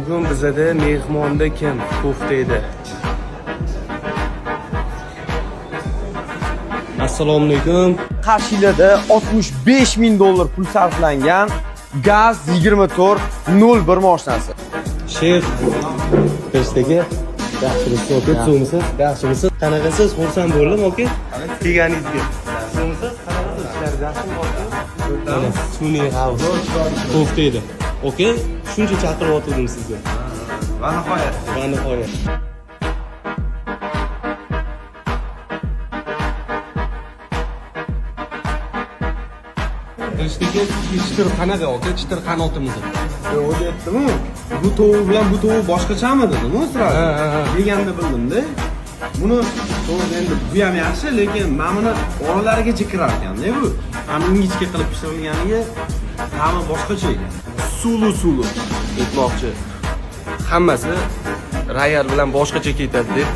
Bugun bizada mehmonda kim? Kofta edi. Assalomu alaykum. Qarshilada $65,000 pul sarflangan gaz 2401 mashinasi. Shef, Kirishdaga yaxshimisiz? Ko'psizmisiz? Yaxshimisiz? Qanaqasiz? Xursand bo'ldim, oka. Kelganingizga. Yaxshimisiz? Qanaqasiz? Ishlaringiz yaxshimi? Sun'iy havuz. Kofta edi. Oka, shuncha chaqirib o'tirdim sizga. Va nihoyat. Va nihoyat. Kirishdaga chitir qanaqa, oka? Chitir qanotimizni. O'ylayaptimi? Bu tovuq bilan bu tovuq boshqachami dedim-ku sirasi. Deganda bildimda. Buni to'g'ri endi bu ham yaxshi, lekin mana buni oralarigacha kirar ekan-da bu. Mana ingichka qilib pishirilganiga ta'mi boshqacha ekan. Sulu aytmoqchi. Hammasi Royal bilan boshqacha ketadi deb